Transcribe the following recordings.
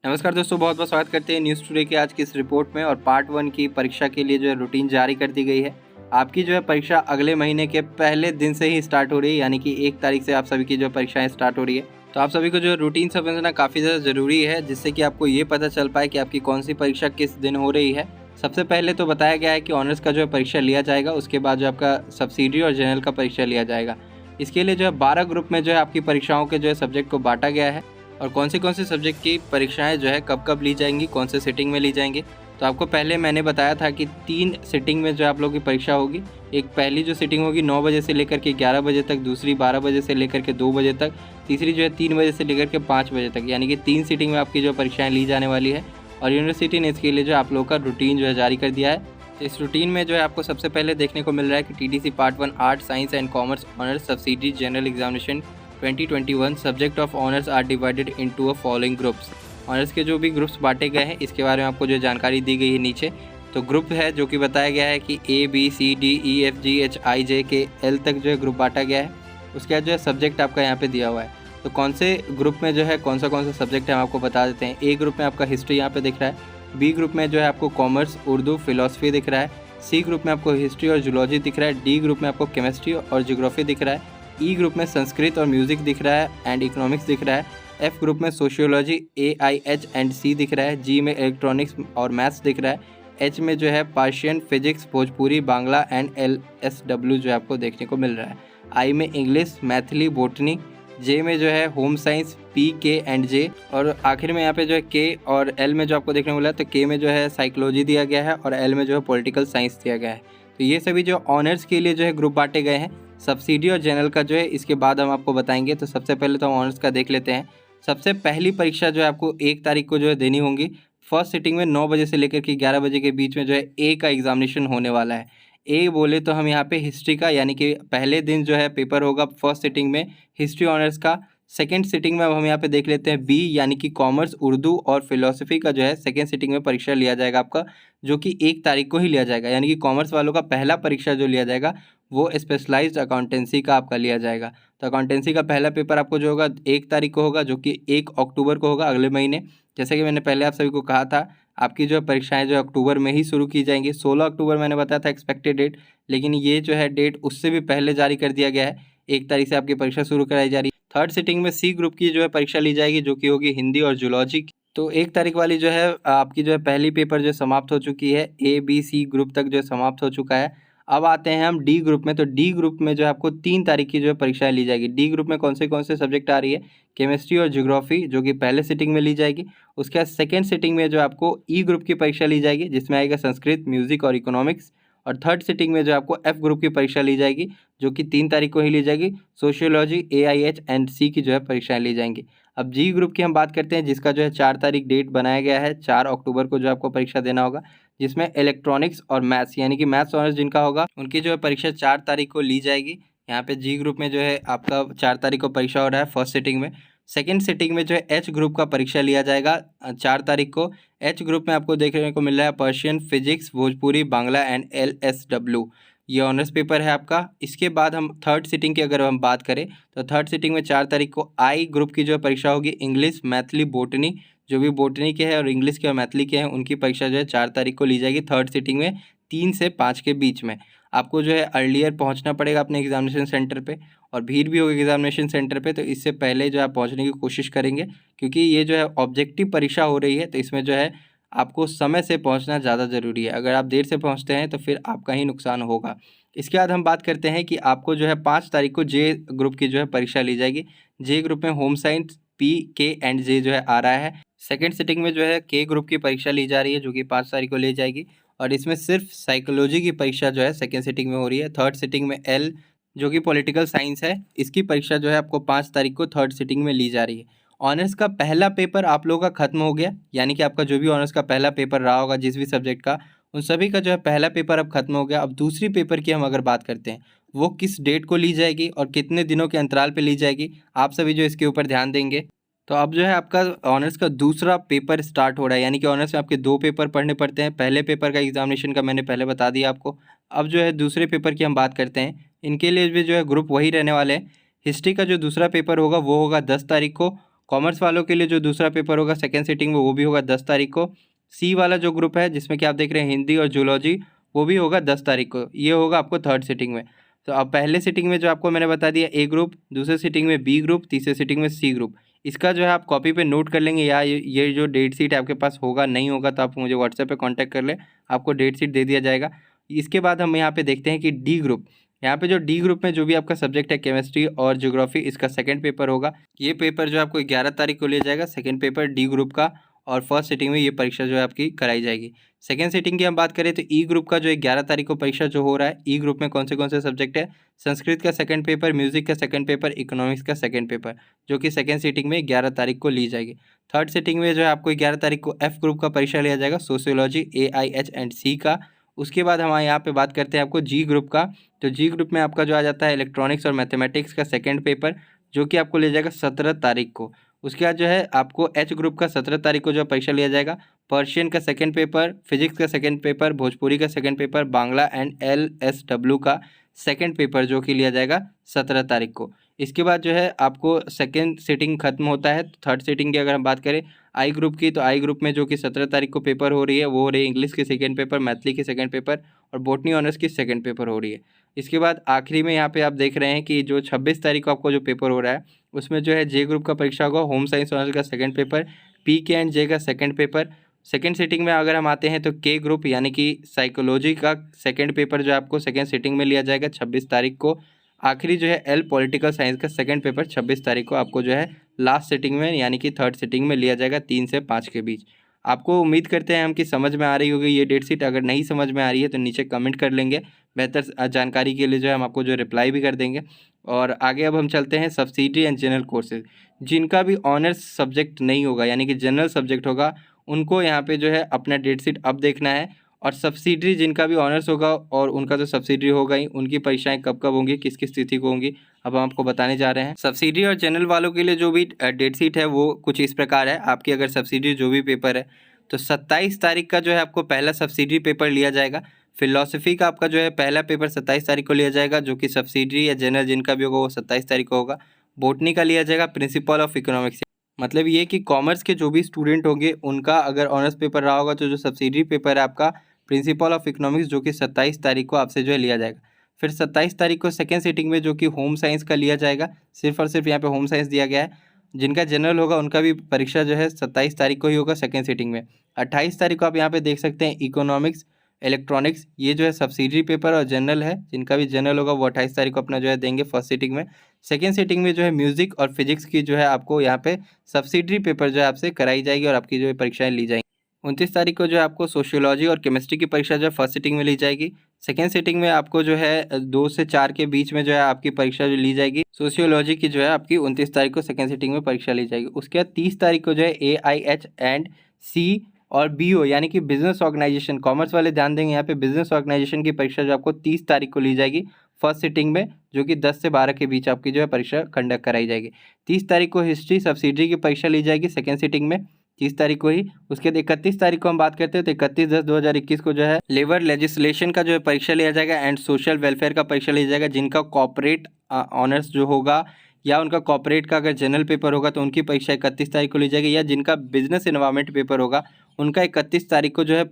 नमस्कार दोस्तों, बहुत बहुत स्वागत करते हैं न्यूज़ टुडे के आज की इस रिपोर्ट में। और पार्ट 1 की परीक्षा के लिए जो है रूटीन जारी कर दी गई है। आपकी जो है परीक्षा अगले महीने के पहले दिन से ही स्टार्ट हो रही है, यानी कि 1 तारीख से आप सभी की जो परीक्षाएं स्टार्ट हो रही है। तो आप सभी को जो रूटीन समझना काफ़ी ज़्यादा ज़रूरी है, जिससे कि आपको ये पता चल पाए कि आपकी कौन सी परीक्षा किस दिन हो रही है। सबसे पहले तो बताया गया है कि ऑनर्स का जो है परीक्षा लिया जाएगा, उसके बाद जो आपका सब्सिडी और जनरल का परीक्षा लिया जाएगा। इसके लिए जो है 12 ग्रुप में जो है आपकी परीक्षाओं के जो है सब्जेक्ट को बांटा गया है और कौन से सब्जेक्ट की परीक्षाएं जो है कब कब ली जाएंगी, कौन से सिटिंग में ली जाएंगी। तो आपको पहले मैंने बताया था कि 3 सिटिंग में जो आप लोगों की परीक्षा होगी। एक पहली जो सिटिंग होगी 9 बजे से लेकर के 11 बजे तक, दूसरी 12 बजे से लेकर के 2 बजे तक, तीसरी जो है 3 बजे से लेकर के 5 बजे तक, यानी कि 3 सिटिंग में आपकी जो परीक्षाएँ ली जाने वाली है। और यूनिवर्सिटी ने इसके लिए जो आप लोगों का रूटीन जो है जारी कर दिया है। तो इस रूटीन में जो है आपको सबसे पहले देखने को मिल रहा है कि TTC part 1 art, science and commerce honours subsidy general examination 2021 subject of honours are divided into a following groups. Honours के जो भी ग्रुप्स बांटे गए हैं इसके बारे में आपको जो जानकारी दी गई है नीचे। तो ग्रुप है जो कि बताया गया है कि ABCDEFGHIJKL तक जो है ग्रुप बांटा गया है। उसके बाद जो है सब्जेक्ट आपका यहाँ पे दिया हुआ है। तो कौन से ग्रुप में जो है कौन सा सब्जेक्ट है हम आपको बता देते हैं। ए ग्रुप में आपका हिस्ट्री यहाँ पे दिख रहा है, बी ग्रुप में जो है आपको कॉमर्स, उर्दू, फिलोसफी दिख रहा है, सी ग्रुप में आपको हिस्ट्री और जूलॉजी दिख रहा है, डी ग्रुप में आपको केमिस्ट्री और ज्योग्राफी दिख रहा है, ई ग्रुप में संस्कृत और म्यूज़िक दिख रहा है एंड इकोनॉमिक्स दिख रहा है, एफ ग्रुप में सोशियोलॉजी AIH एंड सी दिख रहा है, जी में इलेक्ट्रॉनिक्स और मैथ्स दिख रहा है, एच में जो है Persian, physics, Bhojpuri, Bangla and LSW जो है आपको देखने को मिल रहा है, आई में इंग्लिश, मैथिली, बोटनी, जे में जो है home science, P, K and J, और आखिर में यहाँ पे जो है K और L में जो आपको देखने को मिला है। तो K में जो है साइकोलॉजी दिया गया है और L में जो है पॉलिटिकल साइंस दिया गया है। तो ये सभी जो ऑनर्स के लिए जो है ग्रुप बांटे गए हैं। सब्सिडी और जनरल का जो है इसके बाद हम आपको बताएंगे। तो सबसे पहले तो हम ऑनर्स का देख लेते हैं। सबसे पहली परीक्षा जो है आपको 1 तारीख को जो है देनी होंगी। फर्स्ट सिटिंग में 9 बजे से लेकर के 11 बजे के बीच में जो है ए का एग्जामिनेशन होने वाला है। ए बोले तो हम यहाँ पे हिस्ट्री का, यानी कि पहले दिन जो है पेपर होगा फर्स्ट सिटिंग में हिस्ट्री ऑनर्स का। सेकेंड सिटिंग में अब हम यहाँ पे देख लेते हैं बी, यानी कि कॉमर्स, उर्दू और फिलोसफी का जो है सेकेंड सिटिंग में परीक्षा लिया जाएगा आपका, जो कि 1 तारीख को ही लिया जाएगा। यानी कि कॉमर्स वालों का पहला परीक्षा जो लिया जाएगा वो स्पेशलाइज्ड अकाउंटेंसी का आपका लिया जाएगा। तो अकाउंटेंसी का पहला पेपर आपको जो होगा 1 तारीख को होगा, जो कि 1 अक्टूबर को होगा अगले महीने। जैसे कि मैंने पहले आप सभी को कहा था, आपकी जो परीक्षाएं जो अक्टूबर में ही शुरू की जाएंगी। 16 अक्टूबर मैंने बताया था एक्सपेक्टेड डेट, लेकिन ये जो है डेट उससे भी पहले जारी कर दिया गया है। 1 तारीख से आपकी परीक्षा शुरू कराई जा रही है। थर्ड सिटिंग में सी ग्रुप की जो है परीक्षा ली जाएगी, जो कि होगी हिंदी और जूलॉजी की। तो 1 तारीख वाली जो है आपकी जो है पहली पेपर जो समाप्त हो चुकी है। ABC ग्रुप तक जो है समाप्त हो चुका है। अब आते हैं हम डी ग्रुप में। तो डी ग्रुप में जो है आपको 3 तारीख की जो है परीक्षाएं ली जाएगी। डी ग्रुप में कौन से सब्जेक्ट आ रही है, केमिस्ट्री और ज्योग्राफी, जो कि पहले सिटिंग में ली जाएगी। उसके बाद सेकेंड सिटिंग में जो आपको ई ग्रुप की परीक्षा ली जाएगी, जिसमें आएगा संस्कृत, म्यूजिक और इकोनॉमिक्स। और थर्ड सिटिंग में जो आपको एफ ग्रुप की परीक्षा ली जाएगी, जो कि 3 तारीख को ही ली जाएगी। सोशियोलॉजी, AIH एंड सी की जो है परीक्षाएं ली जाएंगी। अब जी ग्रुप की हम बात करते हैं, जिसका जो है 4 तारीख डेट बनाया गया है। 4 अक्टूबर को जो आपको परीक्षा देना होगा, जिसमें इलेक्ट्रॉनिक्स और मैथ्स, यानी कि मैथ्स ऑनर्स जिनका होगा उनकी जो है परीक्षा 4 तारीख को ली जाएगी। यहाँ पे जी ग्रुप में जो है आपका 4 तारीख को परीक्षा हो रहा है फर्स्ट सिटिंग में। सेकेंड सिटिंग में जो है एच ग्रुप का परीक्षा लिया जाएगा 4 तारीख को। एच ग्रुप में आपको देखने को मिल रहा है Persian, physics, Bhojpuri, Bangla and LSW, ये ऑनर्स पेपर है आपका। इसके बाद हम थर्ड सिटिंग की अगर हम बात करें, तो थर्ड सिटिंग में 4 तारीख को आई ग्रुप की जो परीक्षा होगी, इंग्लिश, मैथिली, बोटनी, जो भी बोटनी के हैं और इंग्लिश के और मैथिली के हैं उनकी परीक्षा जो है 4 तारीख को ली जाएगी थर्ड सिटिंग में 3 से 5 के बीच में। आपको जो है अर्लियर पहुंचना पड़ेगा अपने एग्जामिनेशन सेंटर पे, और भीड़ भी होगी एग्जामिनेशन सेंटर पे। तो इससे पहले जो आप पहुंचने की कोशिश करेंगे, क्योंकि ये जो है ऑब्जेक्टिव परीक्षा हो रही है, तो इसमें जो है आपको समय से पहुंचना ज़्यादा ज़रूरी है। अगर आप देर से पहुंचते हैं तो फिर आपका ही नुकसान होगा। इसके बाद हम बात करते हैं कि आपको जो है 5 तारीख को जे ग्रुप की जो है परीक्षा ली जाएगी। जे ग्रुप में home science, P, K and J जो है आ रहा है। सेकेंड सिटिंग में जो है के ग्रुप की परीक्षा ली जा रही है, जो कि 5 तारीख को ले जाएगी। और इसमें सिर्फ साइकोलॉजी की परीक्षा जो है सेकेंड सिटिंग में हो रही है। थर्ड सिटिंग में L, जो कि पॉलिटिकल साइंस है, इसकी परीक्षा जो है आपको 5 तारीख को थर्ड सिटिंग में ली जा रही है। ऑनर्स का पहला पेपर आप लोगों का खत्म हो गया, यानी कि आपका जो भी ऑनर्स का पहला पेपर रहा होगा जिस भी सब्जेक्ट का, उन सभी का जो है पहला पेपर अब खत्म हो गया। अब दूसरी पेपर की हम अगर बात करते हैं, वो किस डेट को ली जाएगी और कितने दिनों के अंतराल पे ली जाएगी, आप सभी जो इसके ऊपर ध्यान देंगे। तो अब जो है आपका ऑनर्स का दूसरा पेपर स्टार्ट हो रहा है, यानी कि ऑनर्स में आपके 2 पेपर पढ़ने पड़ते हैं। पहले पेपर का एग्जामिनेशन का मैंने पहले बता दिया आपको। अब जो है दूसरे पेपर की हम बात करते हैं। इनके लिए भी जो है ग्रुप वही रहने वाले हैं। हिस्ट्री का जो दूसरा पेपर होगा वो होगा 10 तारीख को। कॉमर्स वालों के लिए जो दूसरा पेपर होगा सेकेंड सिटिंग में, वो भी होगा 10 तारीख को। सी वाला जो ग्रुप है जिसमें कि आप देख रहे हैं हिंदी और जूलॉजी, वो भी होगा 10 तारीख को। ये होगा आपको थर्ड सिटिंग में। तो अब पहले सिटिंग में जो आपको मैंने बता दिया ए ग्रुप, दूसरे सिटिंग में बी ग्रुप, तीसरे सिटिंग में सी ग्रुप। इसका जो है आप कॉपी पे नोट कर लेंगे, या ये जो डेट शीट आपके पास होगा नहीं होगा तो आप मुझे व्हाट्सएप पे कांटेक्ट कर लें, आपको डेट शीट दे दिया जाएगा। इसके बाद हम यहाँ पे देखते हैं कि डी ग्रुप। यहाँ पे जो डी ग्रुप में जो भी आपका सब्जेक्ट है केमिस्ट्री और ज्योग्राफी, इसका सेकंड पेपर होगा। ये पेपर जो आपको 11 तारीख को लिया जाएगा, सेकंड पेपर डी ग्रुप का, और फर्स्ट सिटिंग में ये परीक्षा जो है आपकी कराई जाएगी। सेकंड सिटिंग की हम बात करें तो ई ग्रुप का जो 11 तारीख को परीक्षा जो हो रहा है, ई ग्रुप में कौन से सब्जेक्ट है, संस्कृत का सेकंड पेपर, म्यूजिक का सेकंड पेपर, इकोनॉमिक्स का सेकंड पेपर, जो कि सेकंड सिटिंग में 11 तारीख को ली जाएगी। थर्ड सिटिंग में जो है आपको 11 तारीख को एफ ग्रुप का परीक्षा लिया जाएगा, सोशियोलॉजी AIH&C का। उसके बाद हम यहाँ पे बात करते हैं आपको जी ग्रुप का। तो जी ग्रुप में आपका जो आ जाता है इलेक्ट्रॉनिक्स और मैथमेटिक्स का सेकंड पेपर, जो कि आपको लिया जाएगा 17 तारीख को। उसके बाद जो है आपको एच ग्रुप का 17 तारीख को जो परीक्षा लिया जाएगा, पर्शियन का सेकंड पेपर, फिजिक्स का सेकंड पेपर, भोजपुरी का second paper, Bangla and LSW का सेकंड पेपर, जो कि लिया जाएगा 17 तारीख को। इसके बाद जो है आपको सेकंड सिटिंग खत्म होता है। तो थर्ड सिटिंग की अगर हम बात करें आई ग्रुप की, तो आई ग्रुप में जो कि 17 तारीख को पेपर हो रही है, वो हो रही है इंग्लिश की सेकंड पेपर, मैथिली की सेकंड पेपर और बॉटनी ऑनर्स की सेकंड पेपर हो रही है। इसके बाद आखिरी में यहाँ पे आप देख रहे हैं कि जो 26 तारीख को आपको जो पेपर हो रहा है, उसमें जो है जे ग्रुप का परीक्षा होगा, होम साइंस ऑनर्स का सेकंड पेपर, PK&J का सेकंड पेपर। सेकंड सिटिंग में अगर हम आते हैं तो के ग्रुप यानी कि साइकोलॉजी का सेकंड पेपर जो आपको सेकंड सिटिंग में लिया जाएगा 26 तारीख को। आखिरी जो है एल पॉलिटिकल साइंस का सेकंड पेपर 26 तारीख को आपको जो है लास्ट सिटिंग में यानी कि थर्ड सिटिंग में लिया जाएगा 3 से 5 के बीच। आपको उम्मीद करते हैं हम कि समझ में आ रही होगी ये डेट शीट। अगर नहीं समझ में आ रही है तो नीचे कमेंट कर लेंगे, बेहतर जानकारी के लिए जो है हम आपको जो रिप्लाई भी कर देंगे। और आगे अब हम चलते हैं सब्सिडी एंड जनरल कोर्सेज। जिनका भी ऑनर्स सब्जेक्ट नहीं होगा यानी कि जनरल सब्जेक्ट होगा, उनको यहाँ पे जो है अपना डेट शीट अब देखना है। और सब्सिडरी जिनका भी ऑनर्स होगा और उनका तो सब्सिडरी होगा ही, उनकी परीक्षाएं कब कब होंगी, किस किस तिथि को होंगी, अब हम आपको बताने जा रहे हैं। सब्सिडरी और जनरल वालों के लिए जो भी डेट शीट है वो कुछ इस प्रकार है। आपकी अगर सब्सिडरी जो भी पेपर है तो 27 तारीख का जो है आपको पहला सब्सिडरी पेपर लिया जाएगा। फिलॉसफी का आपका जो है पहला पेपर 27 तारीख को लिया जाएगा, जो कि सब्सिडरी या जनरल जिनका भी होगा वो 27 तारीख को होगा। बॉटनी का लिया जाएगा प्रिंसिपल ऑफ इकोनॉमिक्स। मतलब ये कि कॉमर्स के जो भी स्टूडेंट होंगे उनका अगर ऑनर्स पेपर रहा होगा तो जो सब्सिडरी पेपर है आपका प्रिंसिपल ऑफ इकोनॉमिक्स, जो कि 27 तारीख को आपसे जो है लिया जाएगा। फिर 27 तारीख को सेकेंड सिटिंग में जो कि होम साइंस का लिया जाएगा, सिर्फ और सिर्फ यहाँ पे होम साइंस दिया गया है। जिनका जनरल होगा उनका भी परीक्षा जो है 27 तारीख को ही होगा सेकेंड सिटिंग में। 28 तारीख को आप यहाँ पे देख सकते हैं इकोनॉमिक्स, इलेक्ट्रॉनिक्स, ये जो है सब्सिडरी पेपर और जनरल है। जिनका भी जनरल होगा वो 28 तारीख को अपना जो है देंगे फर्स्ट सिटिंग में। सेकेंड सिटिंग में जो है म्यूजिक और फिजिक्स की जो है आपको यहाँ पे सब्सिडरी पेपर जो है आपसे कराई जाएगी और आपकी जो है परीक्षाएं ली जाएंगी। 29 तारीख को जो है आपको सोशियोलॉजी और केमिस्ट्री की परीक्षा जो है फर्स्ट सिटिंग में ली जाएगी। सेकेंड सिटिंग में आपको जो है 2 से 4 के बीच में जो है आपकी परीक्षा जो ली जाएगी सोशियोलॉजी की, जो है आपकी 29 तारीख को सेकेंड सिटिंग में परीक्षा ली जाएगी। उसके बाद 30 तारीख को जो है AIH&C और BO यानी कि बिजनेस ऑर्गेनाइजेशन, कॉमर्स वाले ध्यान देंगे यहाँ पे, बिजनेस ऑर्गेनाइजेशन की परीक्षा जो आपको 30 तारीख को ली जाएगी फर्स्ट सिटिंग में, जो कि 10 से 12 के बीच आपकी जो है परीक्षा कंडक्ट कराई जाएगी। 30 तारीख को हिस्ट्री सब्सिडरी की परीक्षा ली जाएगी सेकेंड सिटिंग में, 30 तारीख को ही। उसके बाद 31 तारीख को हम बात करते हैं तो 31/10/2021 को जो है लेबर लेजिस्लेशन का जो है परीक्षा लिया जाएगा एंड सोशल वेलफेयर का परीक्षा लिया जाएगा। जिनका कॉर्पोरेट ऑनर्स जो होगा या उनका कॉर्पोरेट का अगर जनरल पेपर होगा तो उनकी परीक्षा 31 तारीख को ली जाएगी, या जिनका बिजनेस एनवायरनमेंट पेपर होगा उनका 31 तारीख को जो है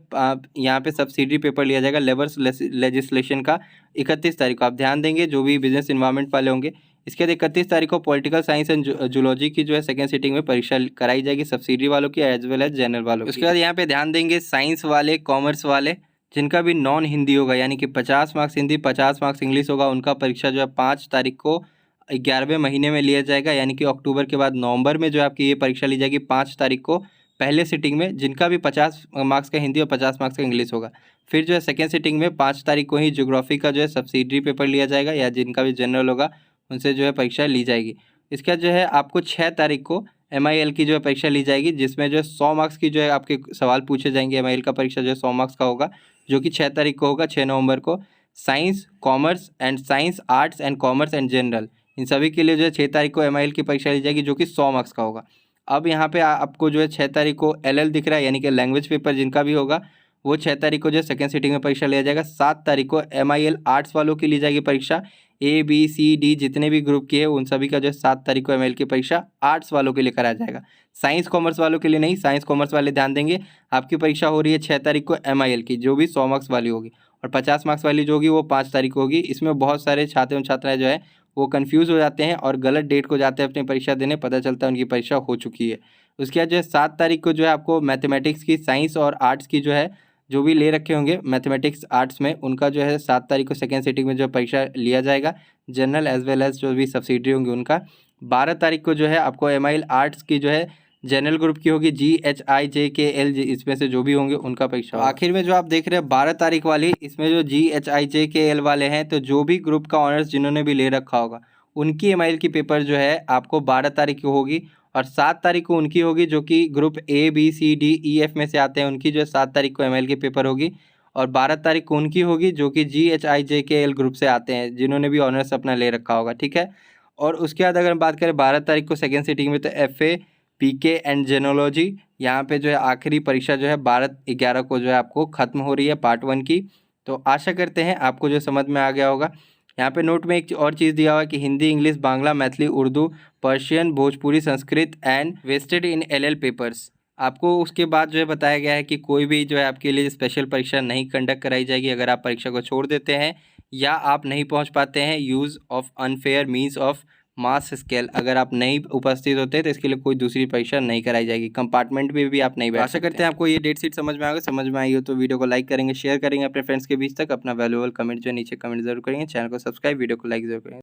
यहाँ पे सब्सिडरी पेपर लिया जाएगा लेबर लेजिस्लेशन का 31 तारीख को। आप ध्यान देंगे जो भी बिजनेस एनवायरनमेंट वाले होंगे। इसके बाद 31 तारीख को पॉलिटिकल साइंस एंड जूलॉजी की जो है सेकंड सिटिंग में परीक्षा कराई जाएगी सब्सिडरी वालों की एज वेल एज जनरल वालों की। उसके बाद यहाँ पे ध्यान देंगे साइंस वाले, कॉमर्स वाले, जिनका भी नॉन हिंदी होगा यानी कि 50 मार्क्स हिंदी 50 मार्क्स इंग्लिश होगा, उनका परीक्षा जो है 5 तारीख को 11वें महीने में लिया जाएगा, यानी कि अक्टूबर के बाद नवंबर में जो है आपकी ये परीक्षा ली जाएगी 5 तारीख को पहले सिटिंग में। जिनका भी 50 मार्क्स का हिंदी और 50 मार्क्स का इंग्लिश होगा। फिर जो है सेकेंड सिटिंग में 5 तारीख को ही ज्योग्राफी का जो है सब्सिडरी पेपर लिया जाएगा, या जिनका भी जनरल होगा उनसे जो है परीक्षा ली जाएगी। इसके बाद जो है आपको 6 तारीख को MIL की जो है परीक्षा ली जाएगी, जिसमें जो है 100 मार्क्स की जो है आपके सवाल पूछे जाएंगे। MIL का परीक्षा जो है 100 मार्क्स का होगा, जो कि 6 तारीख को होगा, 6 नवंबर को। Science commerce and science arts and commerce and general, इन सभी के लिए जो है 6 तारीख को MIL की परीक्षा ली जाएगी, जो कि 100 मार्क्स का होगा। अब यहाँ पे आपको जो है 6 तारीख को LL दिख रहा है, यानी कि लैंग्वेज पेपर जिनका भी होगा वो 6 तारीख को जो है सेकेंड सिटिंग में परीक्षा लिया जाएगा। 7 तारीख को MIL आर्ट्स वालों की ली जाएगी परीक्षा। ABCD जितने भी ग्रुप की है उन सभी का जो है 7 तारीख को MIL की परीक्षा आर्ट्स वालों के लिए कराया जाएगा। साइंस कॉमर्स वालों के लिए नहीं, साइंस कॉमर्स वाले ध्यान देंगे। आपकी परीक्षा हो रही है 6 तारीख को MIL की, जो भी 100 मार्क्स वाली होगी, और 50 मार्क्स वाली जो होगी वो 5 तारीख को होगी। इसमें बहुत सारे छात्र एवं छात्राएं जो है वो कन्फ्यूज़ हो जाते हैं और गलत डेट को जाते हैं अपनी परीक्षा देने, पता चलता है उनकी परीक्षा हो चुकी है। उसके बाद जो है 7 तारीख को जो है आपको मैथमेटिक्स की, साइंस और आर्ट्स की जो है जो भी ले रखे होंगे मैथमेटिक्स आर्ट्स में, उनका जो है 7 तारीख को सेकेंड सिटिंग में जो परीक्षा लिया जाएगा, जनरल एज वेल एज जो भी सब्सिडरी होंगी उनका। 12 तारीख को जो है आपको MIL आर्ट्स की जो है जनरल ग्रुप की होगी, GHIJKL इसमें से जो भी होंगे उनका परीक्षा होगा। आखिर में जो आप देख रहे हैं 12 तारीख वाली, इसमें जो GHIJKL वाले हैं, तो जो भी ग्रुप का ऑनर्स जिन्होंने भी ले रखा होगा उनकी MIL की पेपर जो है आपको 12 तारीख को होगी, और 7 तारीख को उनकी होगी जो कि ग्रुप ABCDEF में से आते हैं, उनकी जो है 7 तारीख को MIL की पेपर होगी, और 12 तारीख को उनकी होगी जो कि GHIJKL ग्रुप से आते हैं, जिन्होंने भी ऑनर्स अपना ले रखा होगा, ठीक है। और उसके बाद अगर हम बात करें 12 तारीख को सेकेंड सिटिंग में, तो FA PK एंड जेनोलॉजी, यहाँ पे जो है आखिरी परीक्षा जो है 12/11 को जो है आपको ख़त्म हो रही है पार्ट 1 की। तो आशा करते हैं आपको जो समझ में आ गया होगा। यहाँ पे नोट में एक और चीज़ दिया हुआ है कि Hindi, English, Bangla, Maithili, Urdu, Persian, Bhojpuri, Sanskrit and vested in LL papers. आपको उसके बाद जो है बताया गया है कि कोई भी जो है आपके लिए स्पेशल परीक्षा नहीं कंडक्ट कराई जाएगी अगर आप परीक्षा को छोड़ देते हैं या आप नहीं पहुंच पाते हैं। Use of unfair means of mass scale, अगर आप नहीं उपस्थित होते तो इसके लिए कोई दूसरी परीक्षा नहीं कराई जाएगी, कंपार्टमेंट में भी आप नहीं बैठ सकते। आशा करते हैं आपको ये डेट शीट समझ में आ गया। समझ में आई हो तो वीडियो को लाइक करेंगे, शेयर करेंगे अपने फ्रेंड्स के बीच तक, अपना वैल्यूएबल कमेंट जो नीचे कमेंट जरूर करेंगे, चैनल को सब्सक्राइब, वीडियो को लाइक जरूर करेंगे।